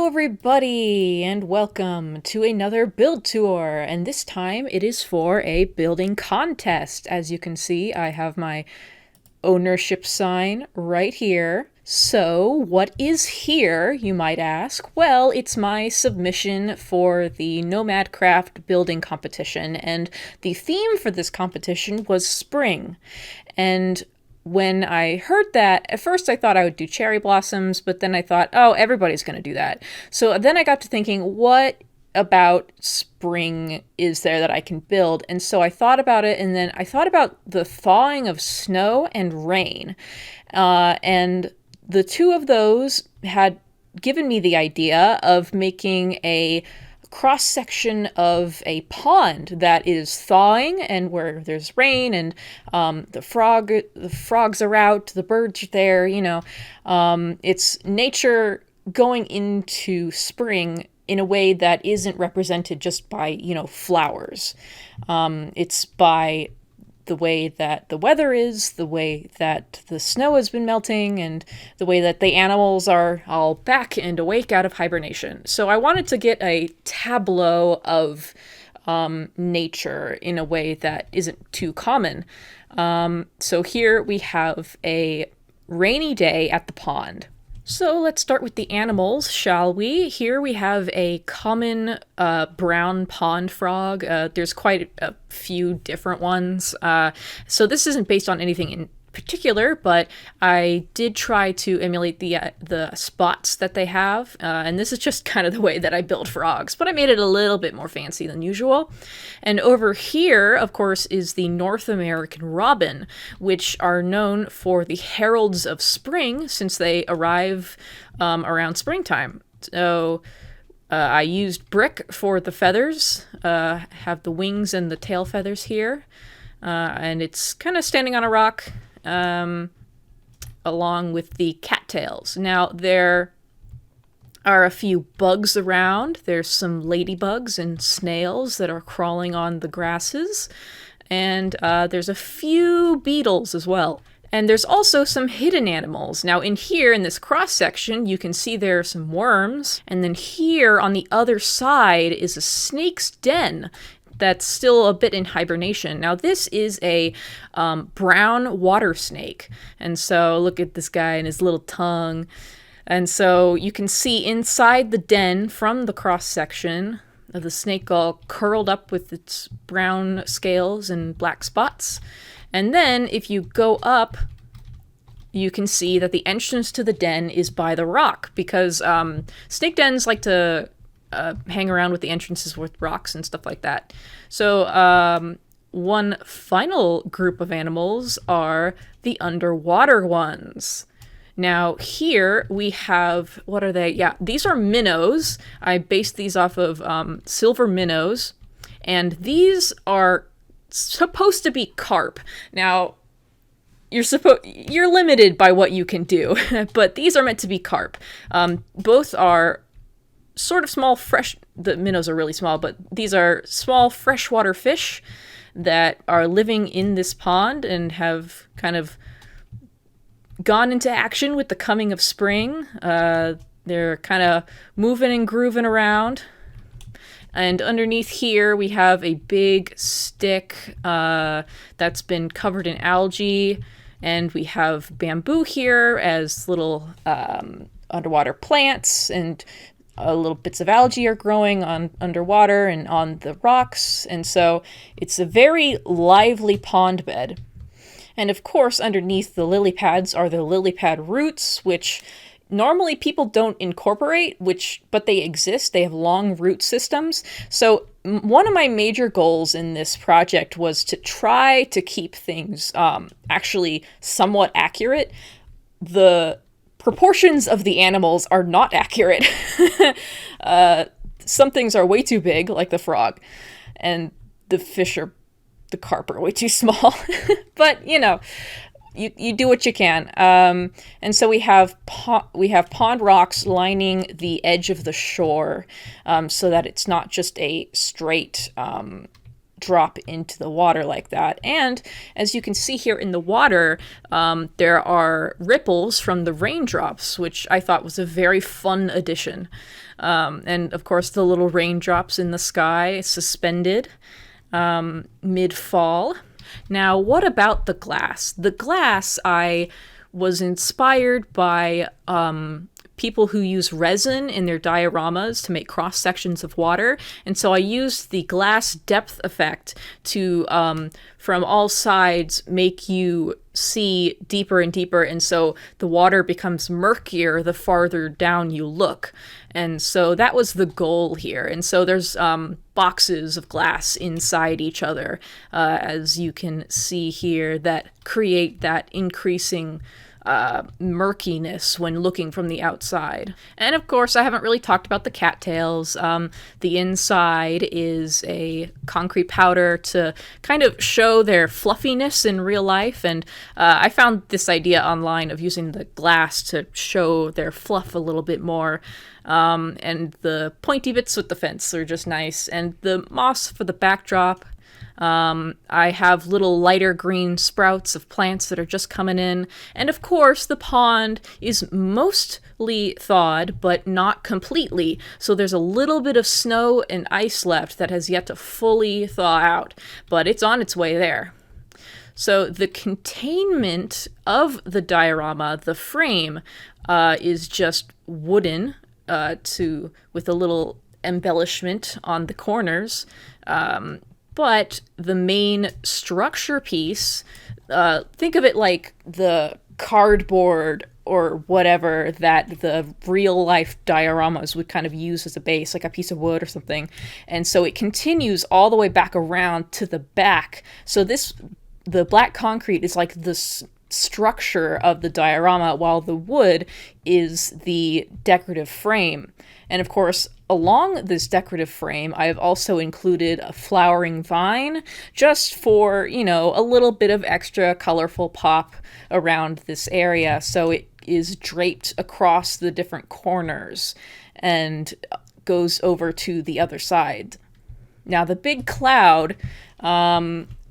everybody, and welcome to another build tour, and this time it is for a building contest. As you can see, I have my ownership sign right here. So, what is here, you might ask? Well, it's my submission for the NomadCraft building competition, and the theme for this competition was spring. And when I heard that, at first I thought I would do cherry blossoms, but then I thought, oh, everybody's going to do that. So then I got to thinking, what about spring is there that I can build? And so I thought about it, and then I thought about the thawing of snow and rain. And the two of those had given me the idea of making a cross-section of a pond that is thawing and where there's rain and the frogs are out, the birds are there, it's nature going into spring in a way that isn't represented just by, flowers. It's by the way that the weather is, the way that the snow has been melting, and the way that the animals are all back and awake out of hibernation. So I wanted to get a tableau of nature in a way that isn't too common. So here we have a rainy day at the pond. So let's start with the animals, shall we? Here we have a common brown pond frog. There's quite a few different ones. So this isn't based on anything in particular, but I did try to emulate the spots that they have. And this is just kind of the way that I build frogs, but I made it a little bit more fancy than usual. And over here, of course, is the North American robin, which are known for the heralds of spring since they arrive around springtime. So I used brick for the feathers, have the wings and the tail feathers here, and it's kind of standing on a rock along with the cattails. Now, there are a few bugs around. There's some ladybugs and snails that are crawling on the grasses, and there's a few beetles as well. And there's also some hidden animals. Now in here, in this cross-section, you can see there are some worms, and then here on the other side is a snake's den that's still a bit in hibernation. Now this is a brown water snake, and so look at this guy and his little tongue. And so you can see inside the den from the cross-section of the snake all curled up with its brown scales and black spots. And then if you go up, you can see that the entrance to the den is by the rock, because snake dens like to hang around with the entrances with rocks and stuff like that. So one final group of animals are the underwater ones. Now here we have, what are they? Yeah, these are minnows. I based these off of silver minnows, and these are supposed to be carp. Now you're limited by what you can do, but these are meant to be carp. Both are sort of small, the minnows are really small, but these are small freshwater fish that are living in this pond and have kind of gone into action with the coming of spring. They're kind of moving and grooving around. And underneath here, we have a big stick that's been covered in algae, and we have bamboo here as little underwater plants, and little bits of algae are growing on underwater and on the rocks, and so it's a very lively pond bed. And of course, underneath the lily pads are the lily pad roots, which normally people don't incorporate, but they exist. They have long root systems. So one of my major goals in this project was to try to keep things actually somewhat accurate. The proportions of the animals are not accurate. Some things are way too big, like the frog, and the carp are way too small. But you do what you can. And so we have pond rocks lining the edge of the shore, so that it's not just a straight drop into the water like that. And as you can see here in the water, there are ripples from the raindrops, which I thought was a very fun addition. And of course, the little raindrops in the sky suspended mid-fall. Now, what about the glass? The glass, I was inspired by people who use resin in their dioramas to make cross sections of water. And so I used the glass depth effect to, from all sides, make you see deeper and deeper. And so the water becomes murkier the farther down you look. And so that was the goal here. And so there's boxes of glass inside each other, as you can see here, that create that increasing murkiness when looking from the outside. And of course, I haven't really talked about the cattails. The inside is a concrete powder to kind of show their fluffiness in real life. And I found this idea online of using the glass to show their fluff a little bit more. And the pointy bits with the fence are just nice. And the moss for the backdrop. I have little lighter green sprouts of plants that are just coming in. And of course, the pond is mostly thawed, but not completely. So there's a little bit of snow and ice left that has yet to fully thaw out, but it's on its way there. So the containment of the diorama, the frame, is just wooden with a little embellishment on the corners. But the main structure piece, think of it like the cardboard or whatever that the real life dioramas would kind of use as a base, like a piece of wood or something. And so it continues all the way back around to the back. So the black concrete is like the structure of the diorama, while the wood is the decorative frame. And of course, along this decorative frame, I have also included a flowering vine, just for, a little bit of extra colorful pop around this area. So it is draped across the different corners and goes over to the other side. Now, the big cloud,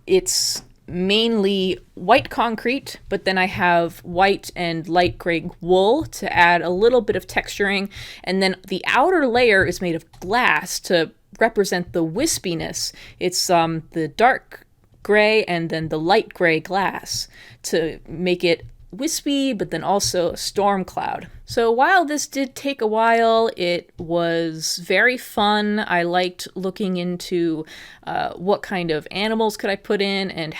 it's mainly white concrete, but then I have white and light gray wool to add a little bit of texturing, and then the outer layer is made of glass to represent the wispiness. It's the dark gray and then the light gray glass to make it wispy, but then also a storm cloud. So while this did take a while, it was very fun. I liked looking into what kind of animals could I put in and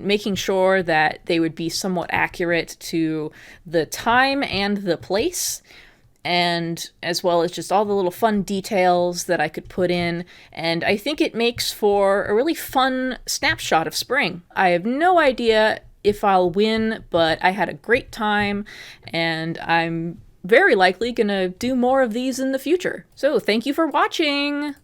making sure that they would be somewhat accurate to the time and the place, and as well as just all the little fun details that I could put in. And I think it makes for a really fun snapshot of spring. I have no idea if I'll win, but I had a great time, and I'm very likely gonna do more of these in the future. So thank you for watching!